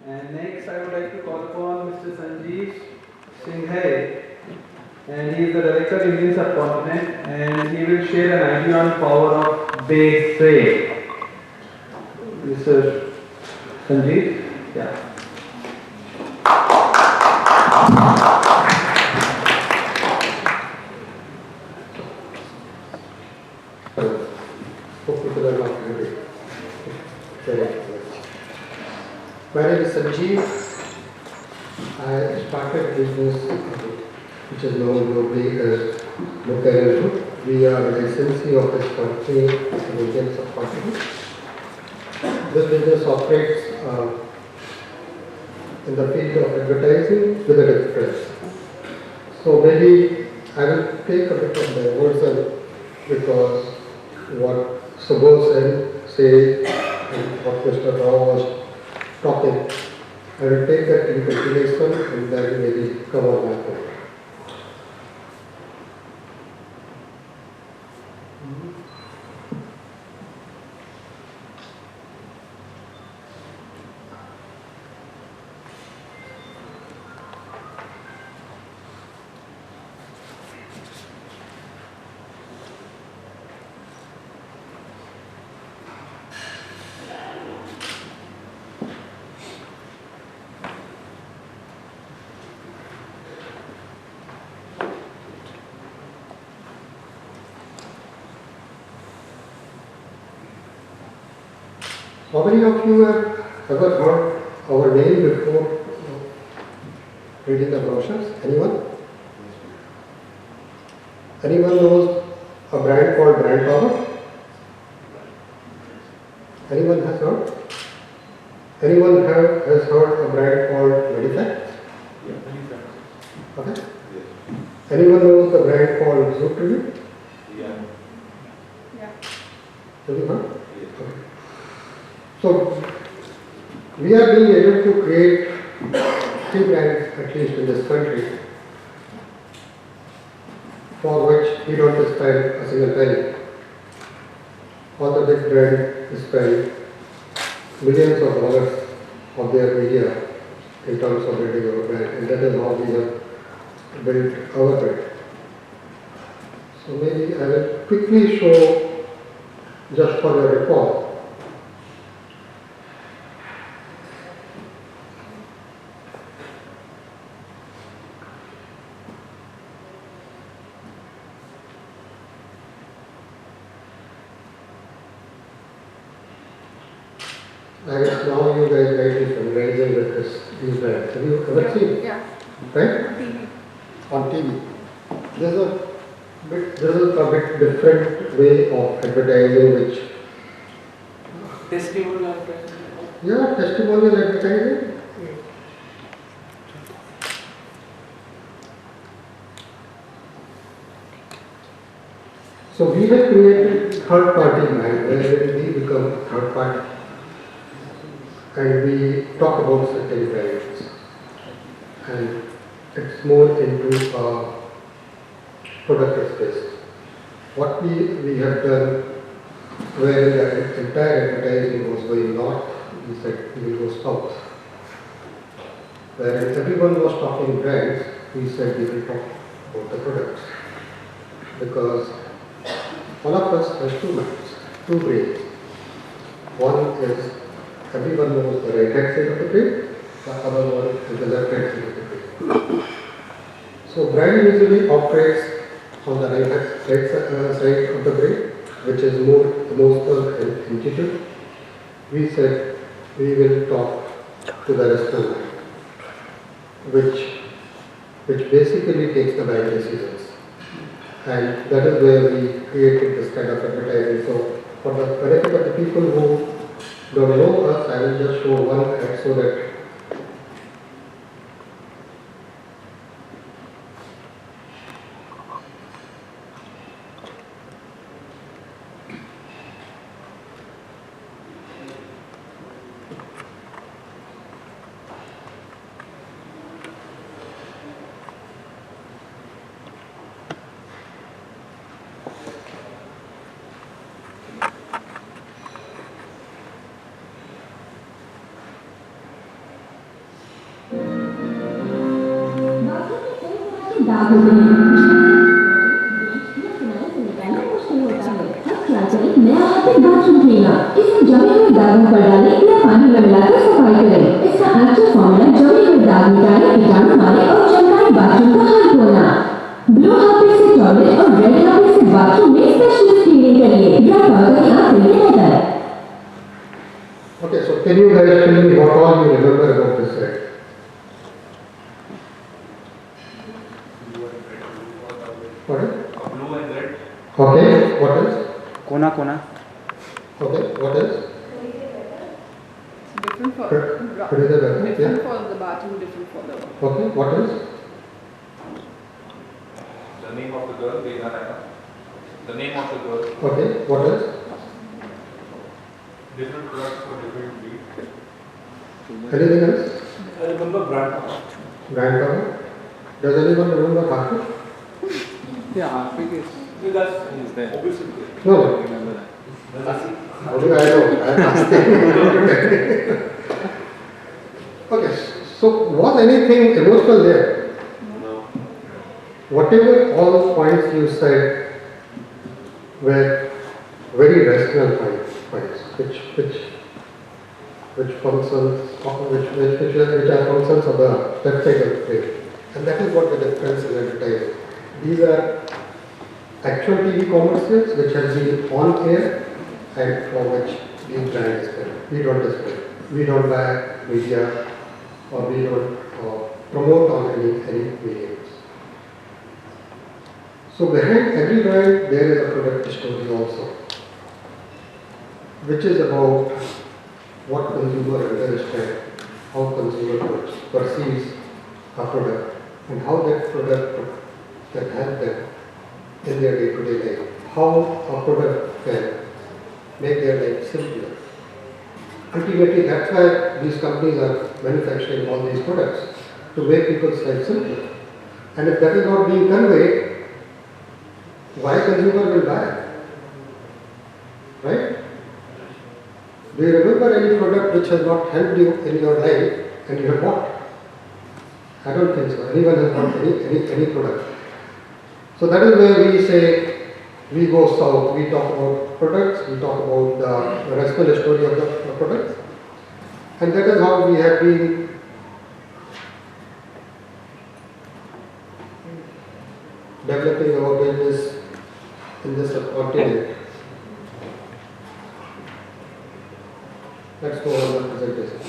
And next, I would like to call upon Mr. Sanjeev Singhay, and he is the Director Indian Subcontinent, and he will share an idea on power of base trade. Mr. Sanjeev, yeah. Hope people are not hungry. My name is Sanjeev. I started business which is known globally as Mukherjee Group. We are a licensee of this company in the Indian subcontinent. This business operates in the field of advertising with a difference. So maybe I will take a bit of the words because what Subodh said and what Mr. Rao was talking, I will take that in continuation and then maybe come on my point. How many of you have ever heard our name before reading the brochures? Anyone? Anyone knows a brand called Brand Power? Anyone has heard? Anyone has heard a brand called Medifact? Okay. Anyone knows the brand called Zutri? Yeah. Have you heard? Okay. So, we are being able to create 3 brands at least in this country for which we don't spend a single penny. All the big brands spend millions of dollars of their media in terms of building our brand, and that is how we have built our brand. So maybe I will quickly show, just for your recall, I guess now you guys might be familiar with these brands. Have you ever seen? Yeah. Right? On TV. There's a bit different way of advertising which. Testimonial advertising. Yeah, testimonial advertising. So we have created third party brand where we become third party and we talk about certain brands, and it's more into product space. What we have done, where the entire advertising was going north, we said we will go south. Where everyone was talking brands, we said we will talk about the products. Because all of us has 2 minds, 2 brains. One is everyone knows the right hand side of the brain, the other one is the left hand side of the brain. So brand usually operates on the right side of the brain, which is more emotional and intuitive. We said we will talk to the rational mind, which basically takes the buying decisions. And that is where we created this kind of advertising. So for the benefit of the people who don't know us, I will just show one ad so that दाग होते हैं। निकालना मुश्किल होता है। अब क्या करें? नया हार्पिक बाथरूम क्लीनर। इसे जमे हुए दागों पर डालें या पानी में मिलाकर सफाई करें। इसका एक्टिव फॉर्मूला जमे हुए दाग मिटाने, कीटाणु मारे और चमकाए बाथरूम का हल होना। ब्लू हार्पिक से टॉयलेट और रेड हार्पिक से बाथरूम में स्पेशलिस्ट क्लीनिंग करिए। ड्राई पाउडर की आंख से बेहतर। Okay, so can you guys tell me what all you remember about this site? What is? Blue and red. Okay, what else? कोना कोना Okay, what else? Different for What is the weather? different Yeah. for the bathroom, different for the. Okay, what else? The name of the girl, Vena Rana. The name of the girl. Okay, what else? Different products for different breed. Anything else? I remember brand. Brand cover? Does anyone remember Harpic? Yeah, Harpic is. That's is there. obviously. No, no. Remember that. Okay, I know. I'm asking. Okay, so was anything emotional there? No. Whatever all points you said were very rational points, which functions, which are functions of the website of trade. And that is what the difference is advertising. These are actual TV commercials which have been on air and for which the brand is paid. We don't display. We don't buy media or we don't promote on any mediums. So behind every brand there is a product story also, which is about what consumer understands, how consumer perceives a product, and how that product can help them in their day-to-day life. How a product can make their life simpler. Ultimately, that's why these companies are manufacturing all these products, to make people's life simpler. And if that is not being conveyed, why consumer will buy? Right? Do you remember any product which has not helped you in your life and you have bought? I don't think so. Anyone has bought any product. So that is where we say we go south. We talk about products, we talk about the rational story of the products. And that is how we have been developing our business in this subcontinent. Let's go on the presentation.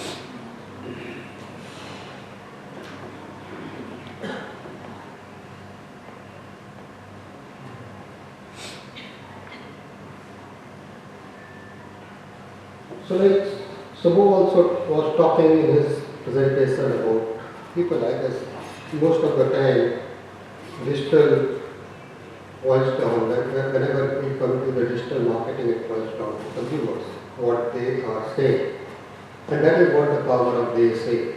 So like Subbu also was talking in his presentation about people, I guess most of the time digital boils down, whenever we come to the digital marketing, it boils down to consumers, what they are saying. And that is what the power of they say.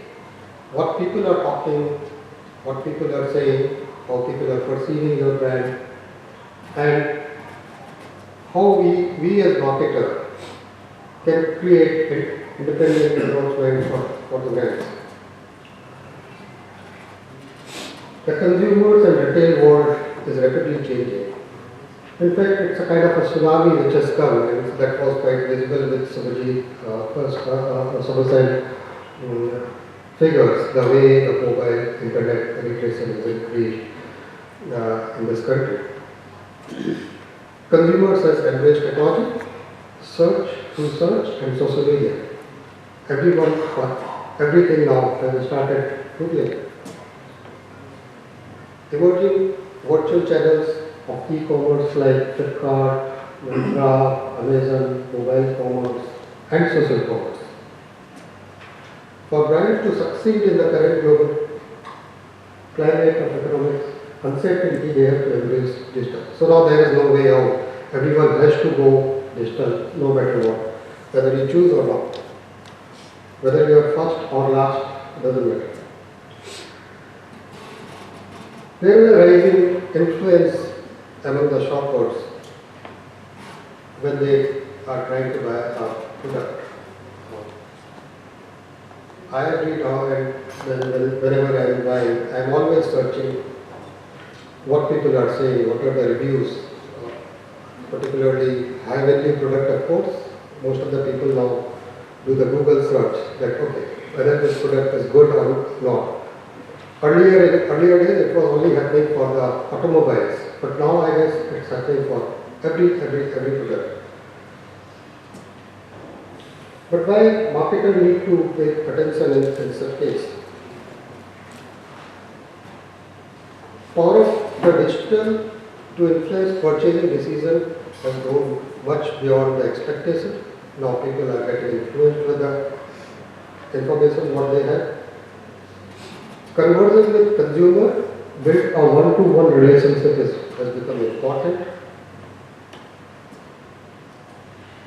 What people are talking, what people are saying, how people are perceiving your brand, and how we as marketers can create independent endorsement for the brands. The consumers and retail world is rapidly changing. In fact, it's a kind of a tsunami which has come, and that was quite visible with Subhasan figures, the way the mobile internet penetration is increased in this country. Consumers has embraced technology, search and social media. Everything now has started Googling. Emerging virtual channels of e-commerce like Flipkart, Myntra, Amazon, mobile commerce, and social commerce. For brands to succeed in the current global climate of economics, uncertainty, they have to embrace digital. So now there is no way out. Everyone has to go digital, no matter what, whether you choose or not. Whether you are first or last, doesn't matter. There is a rising influence among the shoppers when they are trying to buy a product. I agree now, and whenever I am buying, I am always searching what people are saying, what are the reviews, particularly high value product, of course. Most of the people now do the Google search that, okay, whether this product is good or not. Earlier days it was only happening for the automobiles, but now I guess it's happening for every product. But why marketer need to pay attention in such case? Power of the digital to influence purchasing decision has grown much beyond the expectation. Now people are getting influenced with the information what they have. Conversing with consumer, build a one-to-one relationship has become important.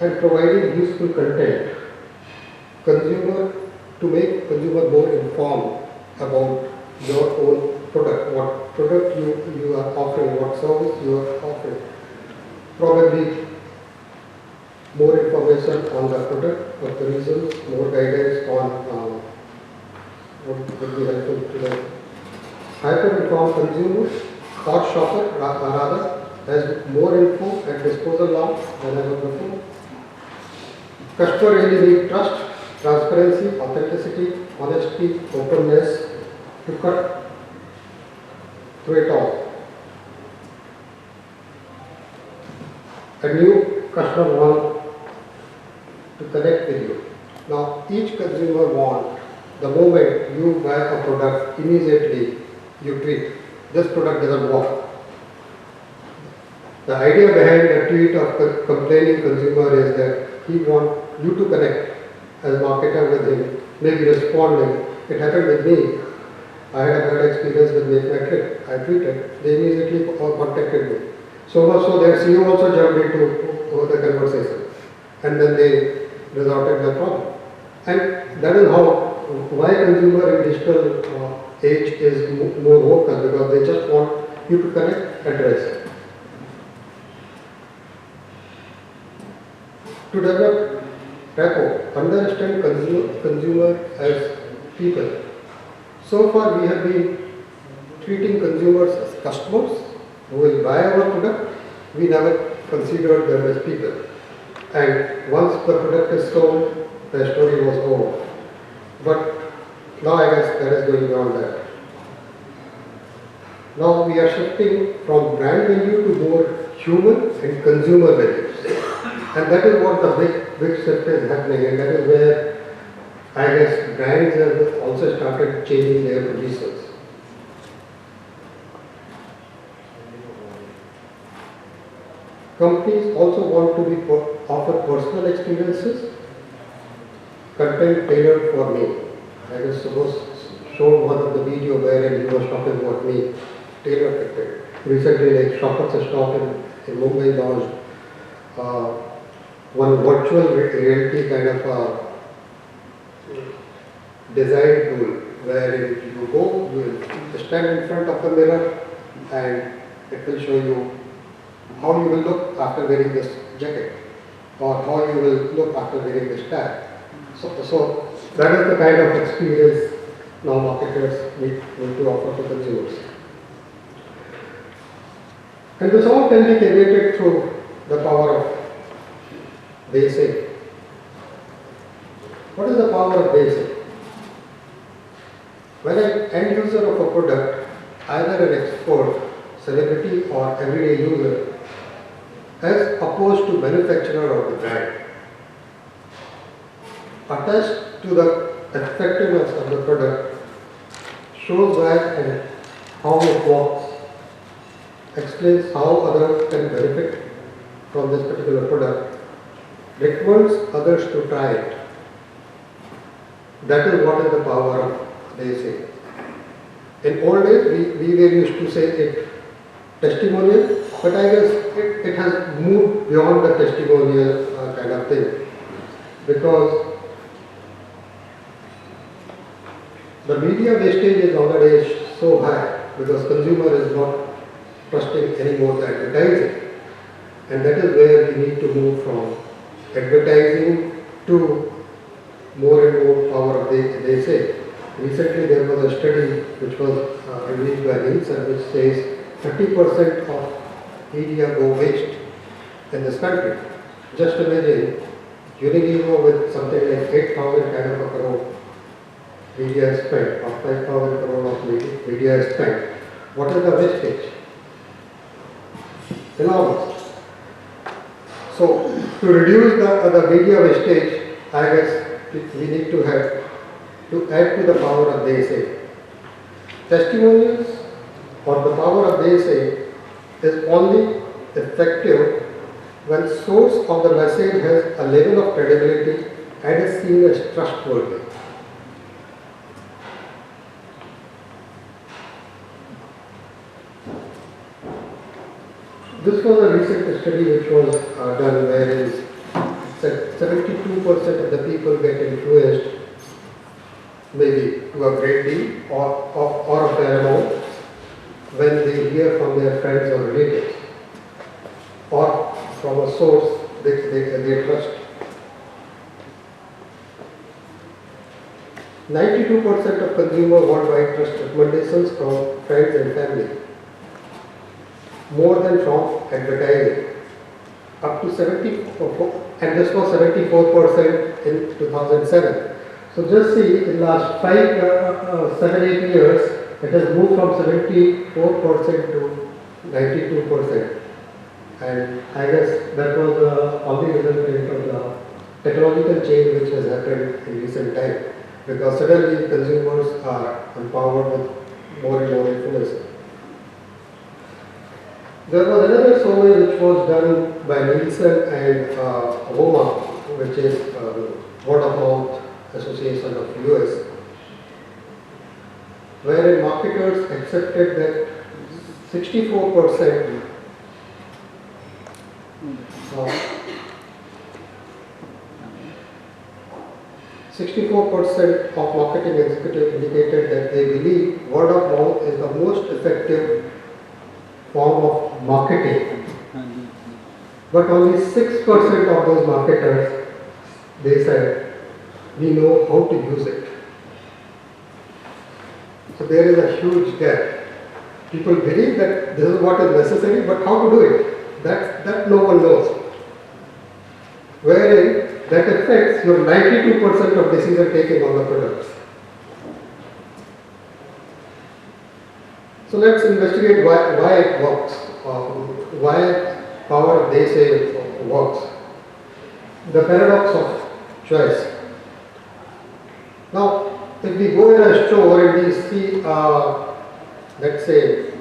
And providing useful content, to make consumer more informed about your own product, what product you are offering, what service you are offering. Probably more information on the product, what the reasons, more guidance on what would be helpful to them. Hyper-informed consumer or shopper rather has more info at disposal now than ever before. Customer really need trust, transparency, authenticity, honesty, openness to cut through it all. A new customer wants to connect with you. Now each consumer wants, the moment you buy a product, immediately you tweet, this product doesn't work. The idea behind the tweet of complaining consumer is that he wants you to connect as marketer with him, maybe responding. It happened with me. I had a bad experience with MakeMyTrip. I tweeted, they immediately contacted me. So much so their CEO also jumped into the conversation, and then they resolved the problem. And that is why consumer in digital age is more vocal, because they just want you to connect, address. To develop rapport, understand consumer as people. So far we have been treating consumers as customers who will buy our product. We never considered them as people. And once the product is sold, the story was over. But now I guess that is going beyond that. Now we are shifting from brand value to more human and consumer values. And that is what the big shift is happening, and that is where I guess brands have also started changing their positions. Companies also want to offer personal experiences, content tailored for me. I guess showed one of the video wherein he was talking about me, tailored content. Recently, like Shoppers Stop in Mumbai launched one virtual reality kind of design tool where you go, you will stand in front of the mirror and it will show you how you will look after wearing this jacket or how you will look after wearing this tag. So that is the kind of experience now marketers need to offer to consumers. And this all can be created through the power of basic. What is the power of basic? When an end user of a product, either an expert, celebrity or everyday user, as opposed to manufacturer or the brand, attached to the effectiveness of the product, shows why and how it works, explains how others can benefit from this particular product, recommends others to try it. That is what is the power of basic. In old days, we were used to say it testimonial, but I guess it has moved beyond the testimonial kind of thing, because the media wastage is nowadays so high because consumer is not trusting anymore the advertising, and that is where we need to move from advertising to more and more power of basic. Recently there was a study which was released by Nielsen which says 30% of media go waste in this country. Just imagine Unilever with something like 8,000 kind of a crore media is spent, or 5,000 crore of media is spent. What is the wastage? Enormous. So, to reduce the media wastage, I guess we need to add to the power of the essay. Testimonials or the power of the essay is only effective when source of the message has a level of credibility and is seen as trustworthy. This was a recent study which was done wherein 72% of the people get influenced maybe to a great deal or a fair amount when they hear from their friends or relatives or from a source they trust. 92% of consumers worldwide trust recommendations from friends and family more than from advertising. Up to 74, and this was 74% in 2007. So just see, in the last 7-8 years, it has moved from 74% to 92%. And I guess that was the only resultant of the technological change which has happened in recent time. Because suddenly consumers are empowered with more and more information. There was another survey which was done by Nielsen and WOMA, which is Word of Mouth Association of US, wherein marketers accepted that 64% of marketing executives indicated that they believe word of mouth is the most effective form of marketing. But only 6% of those marketers, they said, we know how to use it. So there is a huge gap. People believe that this is what is necessary, but how to do it? That no one knows. Wherein that affects your 92% of decision taking on the products. So let's investigate why it works, why power of they say works. The paradox of choice. Now, if we go in a store and we see, let's say,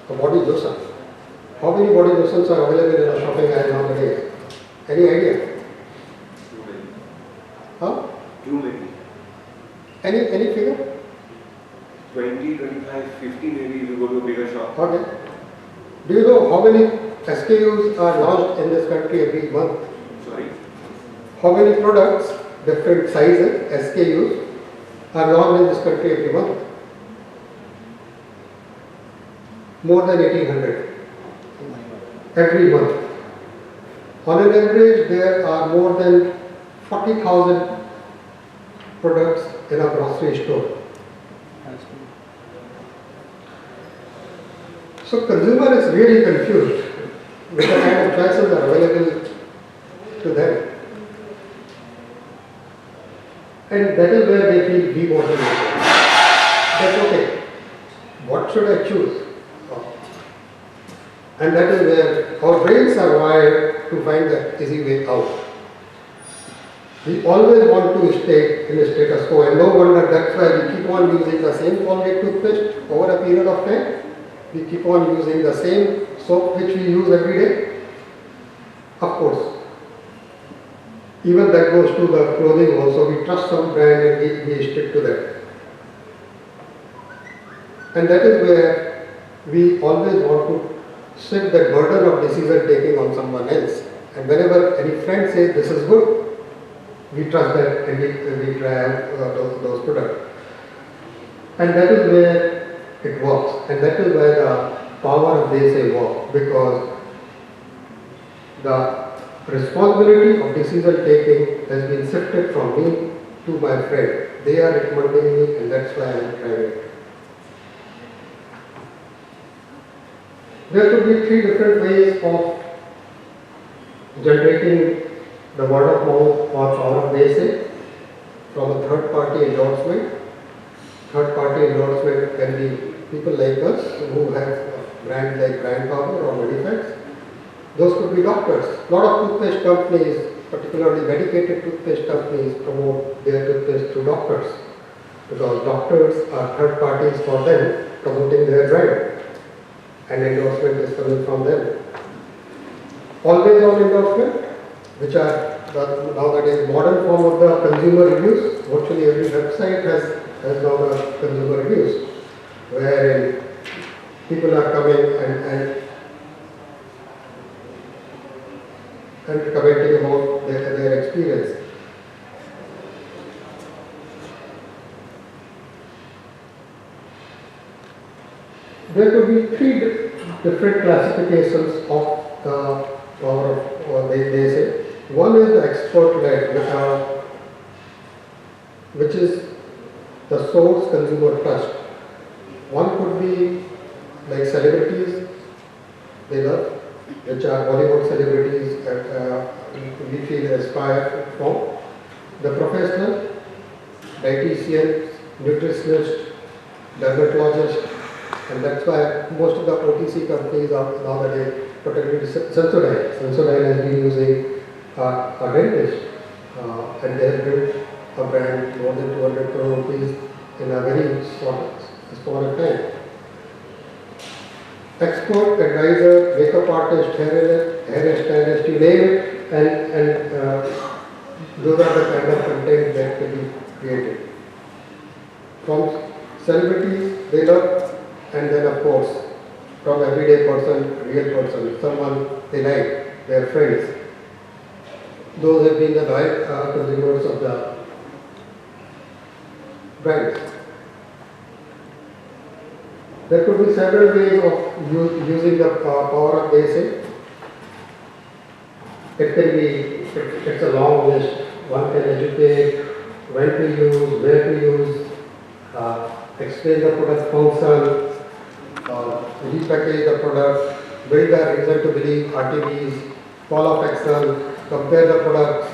a body lotion. How many body lotions are available in a shopping aisle nowadays? Any idea? Too many. Huh? Too many. Any figure? 20, 25, 50 maybe if you go to a bigger shop. Okay. Do you know how many SKUs are launched in this country every month? Sorry? How many products, different sizes, SKUs, are launched in this country every month? More than 1800 every month. On an average, there are more than 40,000 products in a grocery store. So consumer is really confused with the kind of choices that are available to them. And that is where they feel demotivated. That's okay. What should I choose? And that is where our brains are wired to find the easy way out. We always want to stay in a status quo, and no wonder that's why we keep on using the same Colgate toothpaste over a period of time. We keep on using the same soap which we use every day. Of course, even that goes to the clothing also. We trust some brand and we stick to that. And that is where we always want to shift that burden of decision taking on someone else. And whenever any friend says this is good, we trust that and we try those products. And that is where it works. And that is where the power of they say work, because the responsibility of decision taking has been shifted from me to my friend. They are recommending me, and that's why I am trying it. There could be three different ways of generating the word of mouth or power of basic from a third party endorsement. Third party endorsement can be people like us who have a brand like Brand Power or Medifex. Those could be doctors. A lot of toothpaste companies, particularly medicated toothpaste companies, promote their toothpaste to doctors because doctors are third parties for them promoting their brand and endorsement is coming from them. Always on endorsement, which are the nowadays modern form of the consumer reviews. Virtually every website has now the consumer reviews, wherein people are coming and commenting about their experience. There could be three different classifications of the power of, or they say. One is the expert-led, which is the source consumer trust. One could be like celebrities, they love, which are Bollywood celebrities that we feel aspire from. The professional, dietitians, nutritionists, dermatologists, and that's why most of the OTC companies are nowadays, particularly Sensodyne. Sensodyne has been using a dentist and they have built a brand more than 200 crore rupees in a very short time. Expert, advisor, makeup artist, hair stylist, you name it, and those are the kind of content that can be created. From celebrities, they love, and then of course, from everyday person, real person, someone they like, their friends. Those have been the loyal consumers of the brands. There could be several ways of using the power of basic. It can be, it's a long list. One can educate, when to use, where to use, explain the product function, repackage the product, build the reason to believe RTVs, call of action, compare the products,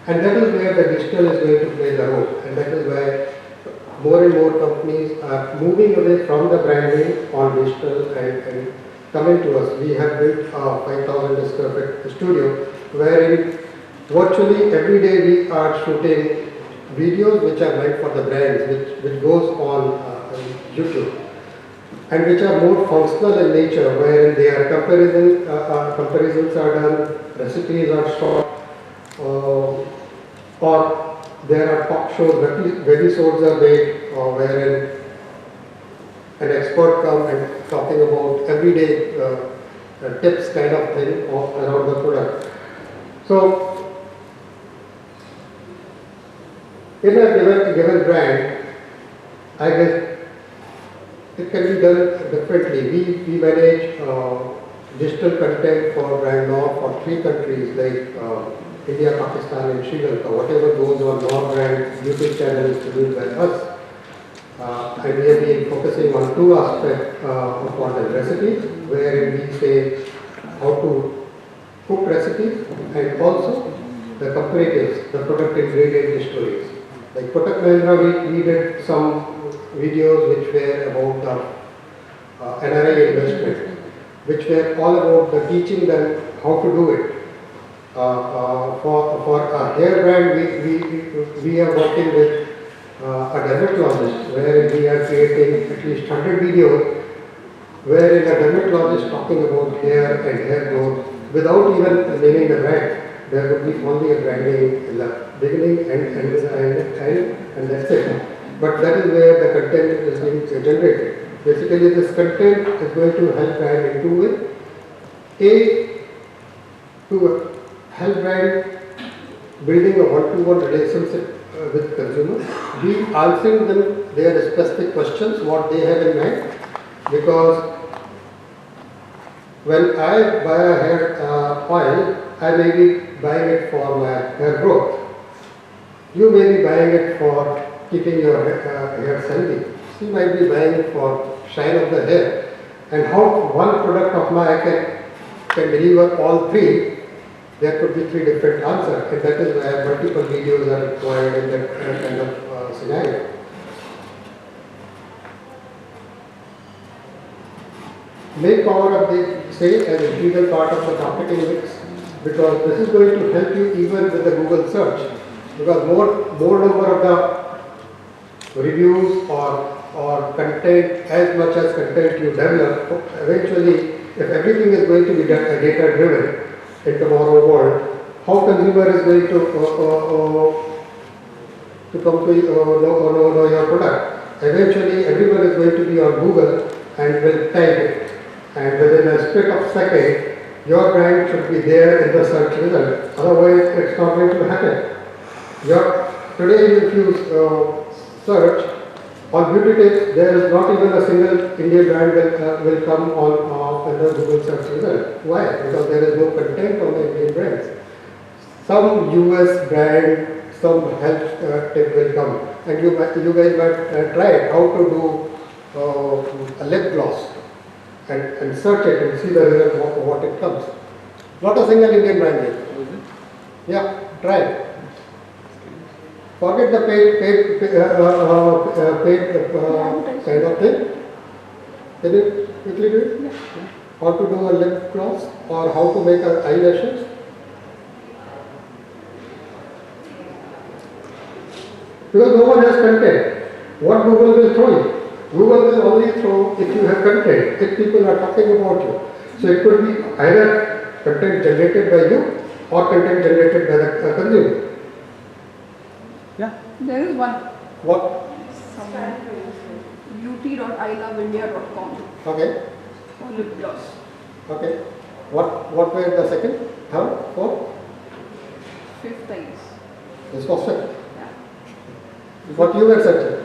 and that is where the digital is going to play the role, and that is why more and more companies are moving away from the branding on digital and coming to us. We have built a 5,000 square feet studio wherein virtually every day we are shooting videos which are meant for the brands, which goes on YouTube, and which are more functional in nature, wherein they are comparisons are done, recipes are short, or there are talk shows, webisodes are made, wherein an expert comes and talking about everyday tips kind of thing around the product. So, in a given brand, I guess it can be done differently. We manage digital content for brand law for 3 countries like India, Pakistan and Sri Lanka. Whatever goes on our brand YouTube channel is produced by us. And we have been focusing on 2 aspects for the recipes, wherein we say how to cook recipes and also the comparatives, the product ingredient stories. Like Kotak Mahindra, we did some videos which were about the NRI investment, which were all about the teaching them how to do it. For a hair brand, we are working with a dermatologist, where we are creating at least 100 videos, wherein a dermatologist talking about hair and hair growth without even naming the brand. There would be only a branding in the beginning and that's it. But that is where the content is being generated. Basically, this content is going to help brand in 2 ways. A, to help brand building a one-to-one relationship with consumers. B, answering them their specific questions, what they have in mind. Because when I buy a hair oil, I may be buying it for my hair growth. You may be buying it for keeping your hair healthy. You might be buying it for shine of the hair. and how one product of mine can deliver all three, there could be three different answers, and that is where multiple videos are required in that kind of scenario. Make power of the say as a integral part of the marketing mix, because this is going to help you even with the Google search, because more number of the reviews or content, as much as content you develop, eventually if everything is going to be data driven in tomorrow world, how consumer is going to come to know your product? Eventually everyone is going to be on Google and will type it, and within a split of second your brand should be there in the search result, otherwise it's not going to happen. Today if you search on beauty tips, there is not even a single Indian brand will come on the Google search result. Why? Because there is no content on the Indian brands. Some US brand, some health tip will come, and you guys might try it, how to do a lip gloss, and search it and see the result of what it comes. Not a single Indian brand will. Yeah, try it. Forget the paid kind of thing. Can you quickly do it? Yeah. How to do a lip gloss or how to make eyelashes? Because no one has content. What Google will throw you? Google will only throw if you have content, if people are talking about you. So it could be either content generated by you or content generated by the consumer. Yeah. There is one. What? beauty.iloveindia.com Okay. for lip gloss. Okay. What were the second, third, fourth? Fifth, I guess. This was fifth. Yeah. What you were searching?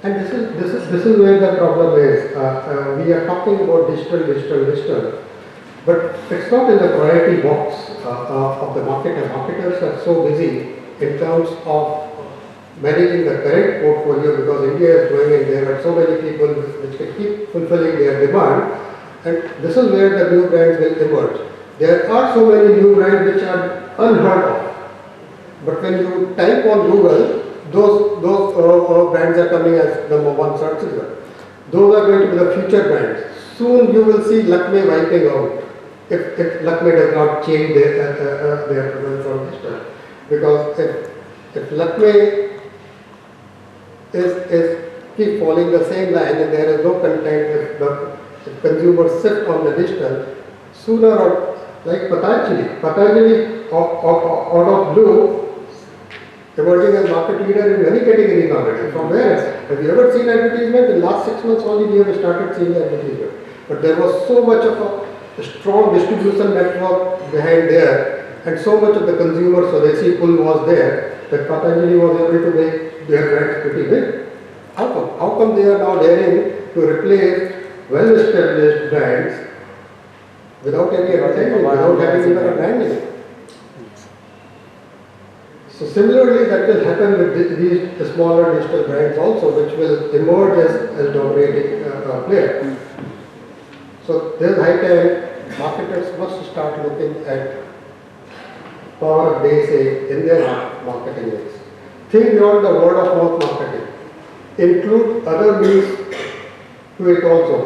And this is where the problem is. We are talking about digital, but it's not in the priority box of the marketer. Marketers are so busy in terms of managing the current portfolio, because India is growing and there are so many people which can keep fulfilling their demand, and this is where the new brands will emerge. There are so many new brands which are unheard of, but when you type on Google, those brands are coming as number one search result. Those are going to be the future brands. Soon you will see Lakme wiping out if Lakme does not change their product from digital. Because if Lakme is keep following the same line and there is no content, if consumers sit on the digital, sooner or like Patanjali out of blue, emerging as market leader in many categories already. From where? Have you ever seen advertisement? In the last 6 months only we have started seeing advertisement. But there was so much of a strong distribution network behind there, and so much of the consumer Swadeshi pull was there, that Patanjali was able to make their brands pretty big. How come? How come they are now daring to replace well-established brands without any advertising, without having even a brand name? So similarly, that will happen with these smaller digital brands also, which will emerge as dominating player. So there is high time marketers must start looking at power they say in their marketing mix. Think beyond the word of mouth marketing. Include other means to it also.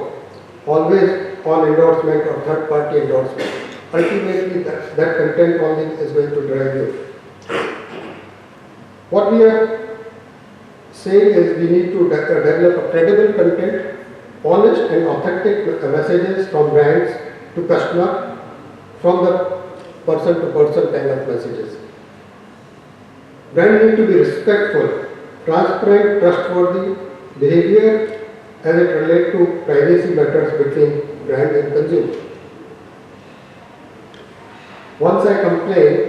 Always on endorsement or third party endorsement. Ultimately that content only is going to drive you. What we are saying is we need to develop a credible content, honest and authentic messages from brands to customer, from the person to person kind of messages. Brand need to be respectful, transparent, trustworthy behavior as it relates to privacy matters between brand and consumer. Once I complained,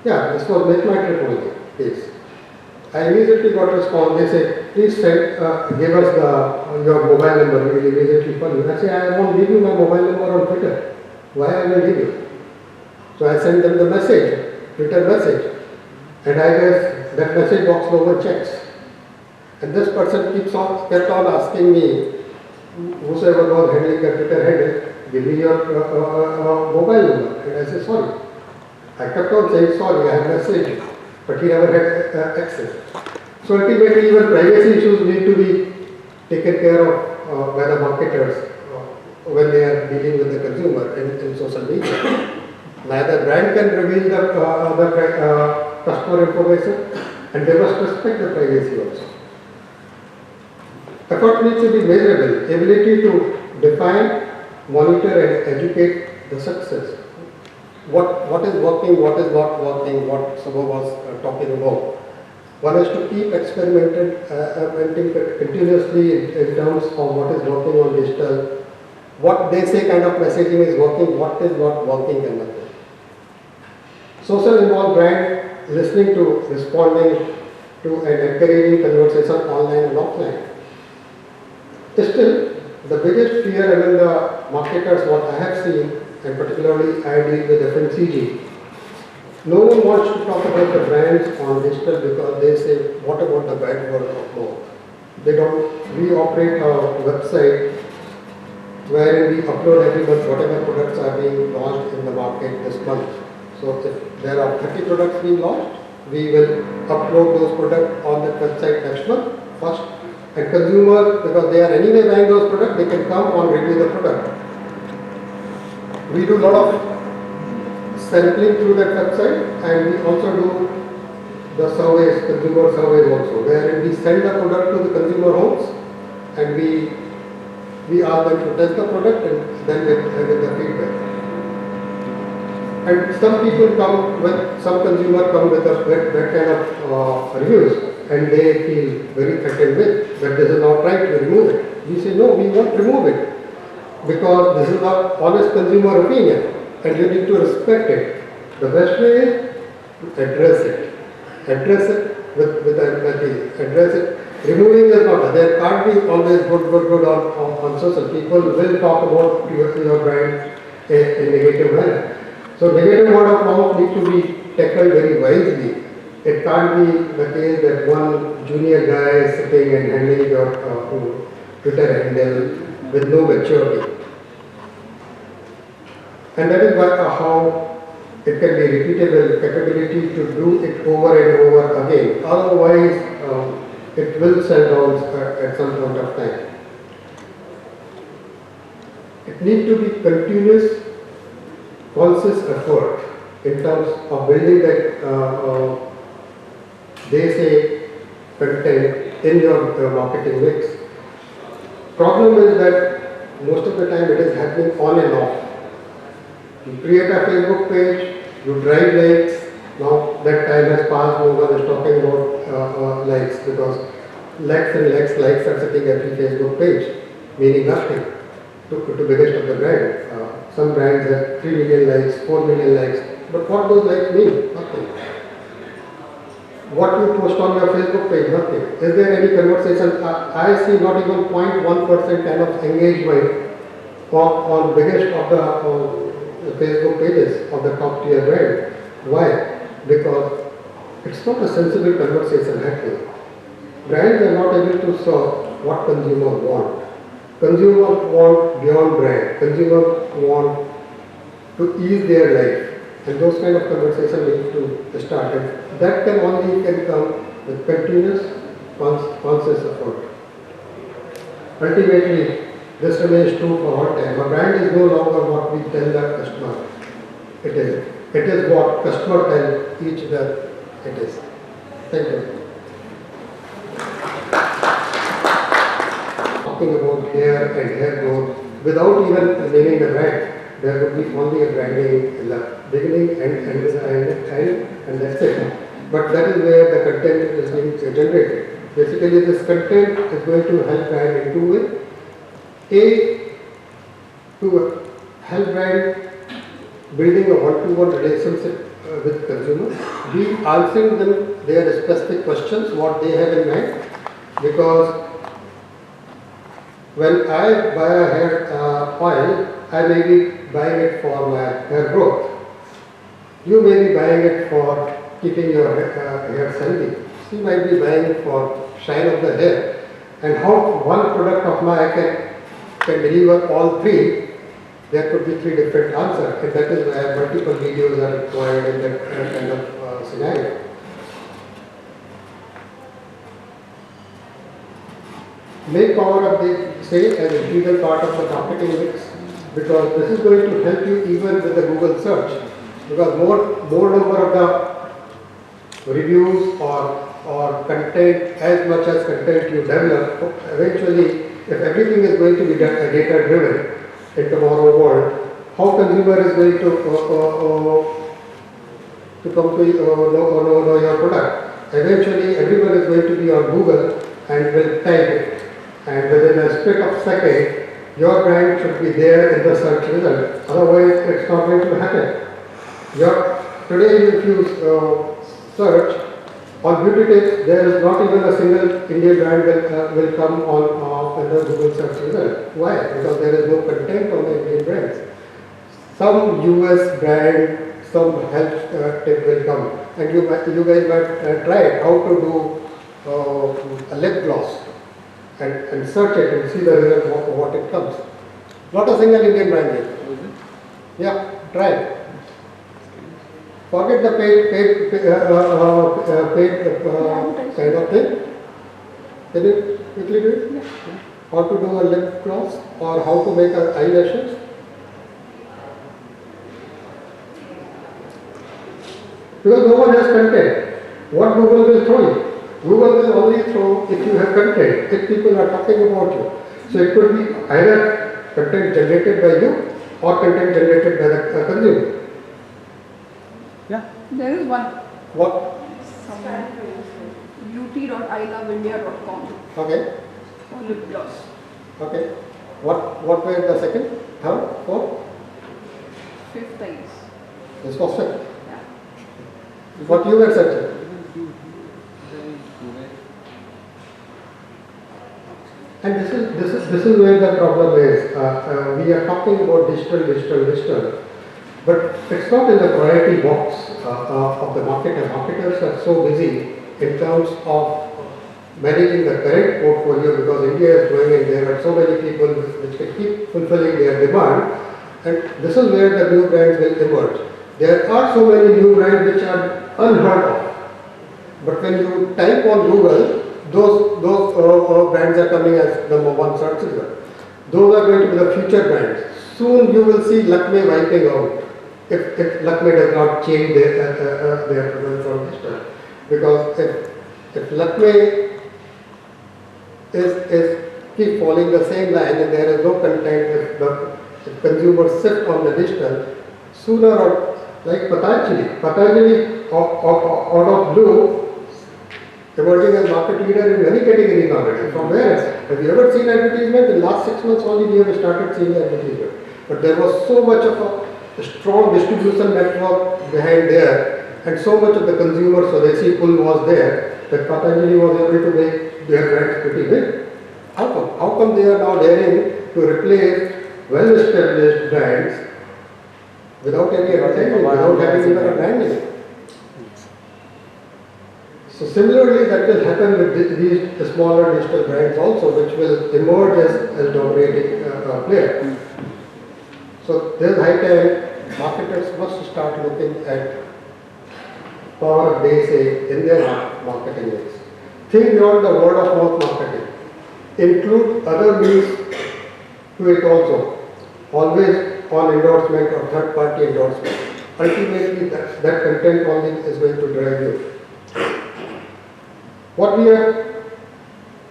this was Make My Trip only case. I immediately got a response. They said, please give us your mobile number. We will immediately call you. I said, I won't give you my mobile number on Twitter. Why I will give you? So I sent them the message, Twitter message. And I guess that message box no one checks. And this person kept on asking me, whosoever was handling the Twitter handle, give me your mobile number. And I said, sorry. I kept on saying, sorry, I have messaged, but he never had access. So ultimately, even privacy issues need to be taken care of by the marketers when they are dealing with the consumer in social media. Neither brand can reveal the customer information, and they must respect the privacy also. Effort needs to be measurable, ability to define, monitor and educate the success. What is working, what is not working, what Subha was talking about. One has to keep experimenting continuously in terms of what is working on digital, what they say kind of messaging is working, what is not working kind of thing. Social involved brand listening to, responding to and encouraging conversation online and offline. Still, the biggest fear among the marketers, what I have seen, and particularly I deal with FMCG, no one wants to talk about the brands on digital because they say, what about the bad word of mouth? They don't, we operate a website wherein we upload every month whatever products are being launched in the market this month. So if there are 30 products being launched, we will upload those products on the website next month first. And consumer, because they are anyway buying those products, they can come on review the product. We do a lot of sampling through that website, and we also do the surveys, consumer surveys also, where we send the product to the consumer homes and we ask them to test the product and then get the feedback. And some people come with, some consumer come with that kind of reviews, and they feel very threatened with that this is not right to remove it. We say no, we won't remove it because this is our honest consumer opinion and you need to respect it. The best way is address it. Address it with empathy. Address it. Removing is not. There can't be always good on social. People will talk about your brand in a negative manner. So negative word of mouth needs to be tackled very wisely. It can't be the case that one junior guy is sitting and handling your Twitter handle with no maturity. And that is how it can be repeatable, capability to do it over and over again. Otherwise, it will sell down at some point of time. It needs to be continuous, conscious effort in terms of building that they say content in your marketing mix. Problem is that most of the time it is happening on and off. You create a Facebook page, you drive likes. Now that time has passed, no one is talking about likes because likes are sitting every Facebook page, meaning nothing to biggest of the brand. Some brands have 3 million likes, 4 million likes, but what those likes mean? Nothing. What you post on your Facebook page, nothing. Is there any conversation? I see not even 0.1% kind of engagement on biggest of the Facebook pages of the top tier brand. Why? Because it's not a sensible conversation happening. Brands are not able to serve what consumers want. Consumers want beyond brand. Consumers want to ease their life. And those kind of conversations need to start. And that can only come with continuous, conscious effort. Ultimately, this remains true for all time. A brand is no longer what we tell the customer it is. It is what customer tell each other it is. Thank you. Talking about hair and hair growth without even naming the brand. There would be only a branding in the beginning and that's it. But that is where the content is being generated. Basically, this content is going to help brand in two ways. A, to help brand building a one-to-one relationship with consumers. B, answering them their specific questions, what they have in mind. Because when I buy a hair oil, I may be buying it for my hair growth. You may be buying it for keeping your hair healthy. She might be buying for shine of the hair. And how one product of mine can deliver all three, there could be three different answers. And that is why multiple videos are required in that kind of scenario. Make power of the say as a integral part of the marketing mix, because this is going to help you even with the Google search, because more number of the reviews or content, as much as content you develop, eventually if everything is going to be data driven in tomorrow world, how consumer is going to come to know your product? Eventually everyone is going to be on Google and will type it. And within a split of second, your brand should be there in the search result. Otherwise, it's not going to happen. Today, if you search on beauty tips, there is not even a single Indian brand will come on the Google search result. Why? Because there is no content on the Indian brands. Some US brand, some health tip will come, and you guys might try it, how to do a lip gloss. And search it and see the result of what it comes. Not a single Indian brand yet. Yeah, try it. Forget the paid kind of thing. Can you quickly do it? Yeah. How to do a lip gloss or how to make eyelashes? Because no one has content. What Google will throw you? Google will only throw if you have content, if people are talking about you. So it could be either content generated by you or content generated by the consumer. Yeah. There is one. What? beauty.iloveindia.com Okay. for lip gloss. Okay. What were the second, third, fourth? 5th times. This was fifth. Yeah. What you were searching? And this is where the problem is. We are talking about digital, but it's not in the priority box of the marketer. Marketers are so busy in terms of managing the current portfolio, because India is growing and there are so many people which can keep fulfilling their demand. And this is where the new brands will emerge. There are so many new brands which are unheard of. But when you type on Google, those brands are coming as number one search result. Those are going to be the future brands. Soon you will see Lakme wiping out if Lakme does not change their from digital. Because if Lakme is keep following the same line and there is no content, if consumers sit on the digital, sooner or like Patanjali out of blue, emerging as market leader in many categories already. From where? Have you ever seen advertisement? In the last 6 months only we have started seeing advertisement. But there was so much of a strong distribution network behind there, and so much of the consumer Swadeshi pull was there, that Patanjali was able to make their brands pretty big. How come? How come they are now daring to replace well-established brands without any advertising, without having even a brand name? So similarly, that will happen with these smaller digital brands also, which will emerge as dominating player. So there is high time marketers must start looking at power of basic in their marketing mix. Think beyond the word of mouth marketing. Include other means to it also. Always on endorsement or third party endorsement. Ultimately, that content only is going to drive you. What we are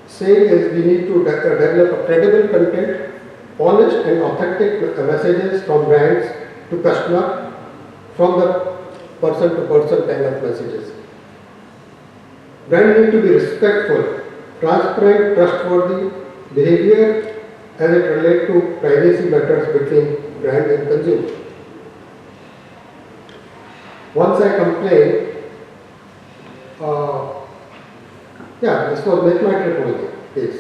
saying is we need to develop a credible content, honest and authentic messages from brands to customer, from the person to person kind of messages. Brand need to be respectful, transparent, trustworthy behavior as it relates to privacy matters between brand and consumer. Once I complained, this was MakeMyTrip only case.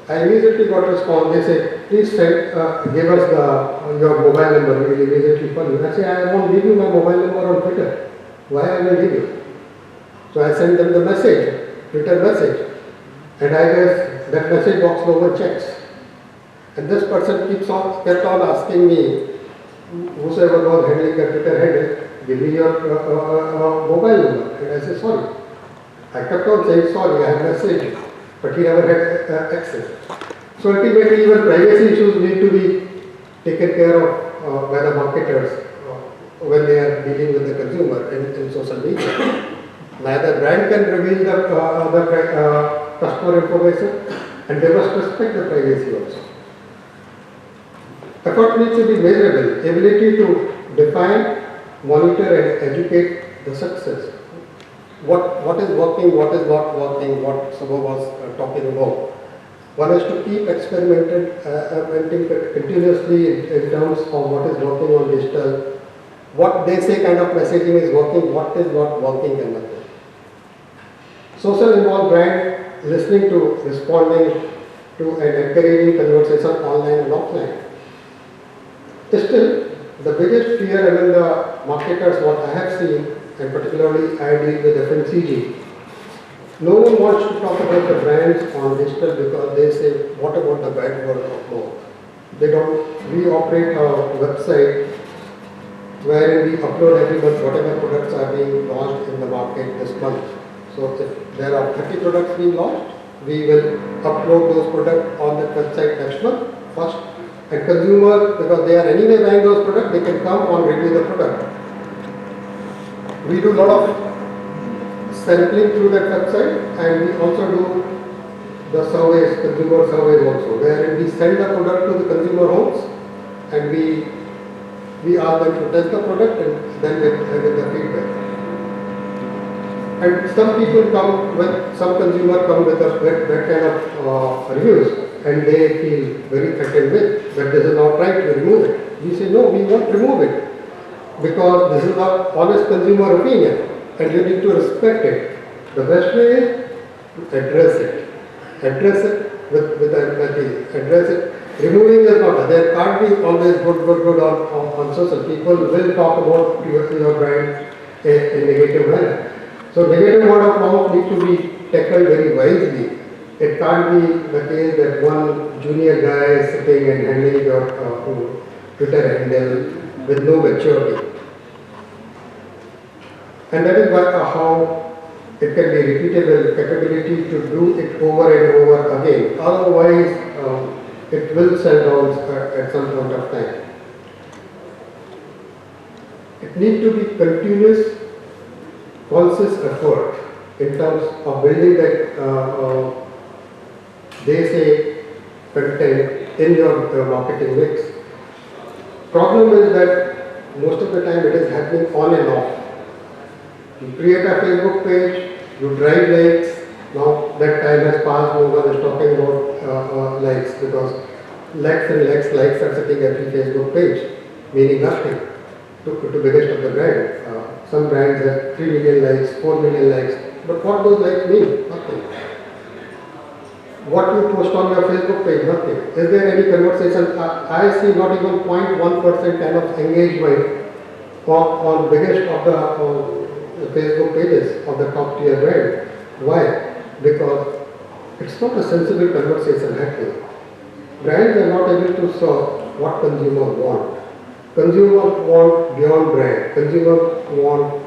I immediately got a response. They said, please give us your mobile number. We will immediately call you. I say, I won't give you my mobile number on Twitter. Why I will give you? I send them the message, Twitter message, and I guess that message box no one checks. And this person kept on asking me, whosoever was handling the Twitter handle, give me your mobile number. And I said, sorry. I kept on saying, sorry, I have messaged you, but he never had access. So ultimately, even privacy issues need to be taken care of by the marketers when they are dealing with the consumer in social media. Neither brand can reveal the customer information, and they must respect the privacy also. Effort needs to be measurable, ability to define, monitor and educate the success. What is working, what is not working, what Subha was talking about. One has to keep experimenting continuously in terms of what is working on digital, what they say kind of messaging is working, what is not working kind of thing. Social involved brand listening to, responding to and encouraging conversation online and offline. Still, the biggest fear among the marketers, what I have seen, and particularly I deal with FMCG, no one wants to talk about the brands on digital because they say, what about the bad word of mouth? They don't. We operate a website wherein we upload every month whatever products are being launched in the market this month. So if there are 30 products being launched, we will upload those products on the website next month first. And consumer, because they are anyway buying those products, they can come on review the product. We do a lot of sampling through that website, and we also do the surveys, consumer surveys also, where we send the product to the consumer homes and we ask them to test the product and then get the feedback. And some people come with, some consumer come with that kind of reviews, and they feel very threatened with that this is not right to remove it. We say no, we won't remove it because this is our honest consumer opinion and you need to respect it. The best way is to address it with empathy, address it. Removing is not, there can't be always good on social. People will talk about your brand in negative manner. So negative word of mouth needs to be tackled very wisely. It can't be the case that one junior guy is sitting and handling your Twitter handle with no maturity. And that is how it can be repeatable, capability to do it over and over again. Otherwise, it will sell down at some point of time. It needs to be continuous, conscious effort in terms of building that they say content in your marketing mix. Problem is that most of the time it is happening on and off. You create a Facebook page, you drive likes. Now that time has passed, no one is talking about likes because likes are sitting every Facebook page, meaning nothing to biggest of the brand. Some brands have 3 million likes, 4 million likes, but what those likes mean? Nothing. What you post on your Facebook page, nothing. Is there any conversation? I see not even 0.1% kind of engagement on biggest of the Facebook pages of the top tier brand. Why? Because it's not a sensible conversation happening. Brands are not able to solve what consumers want. Consumers want beyond brand. Consumers want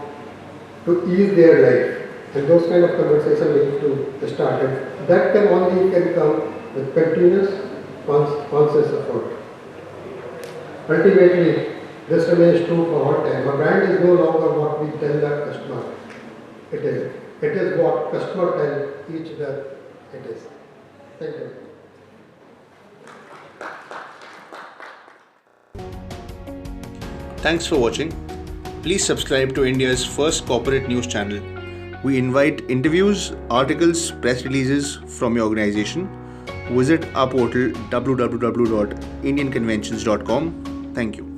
to ease their life. And those kind of conversations need to start. And that can only come with continuous, conscious effort. Ultimately, this remains true for all time. A brand is no longer what we tell the customer it is. It is what customer tell each other it is. Thank you. Thanks for watching. Please subscribe to India's first corporate news channel. We invite interviews, articles, press releases from your organization. Visit our portal www.indianconventions.com. Thank you.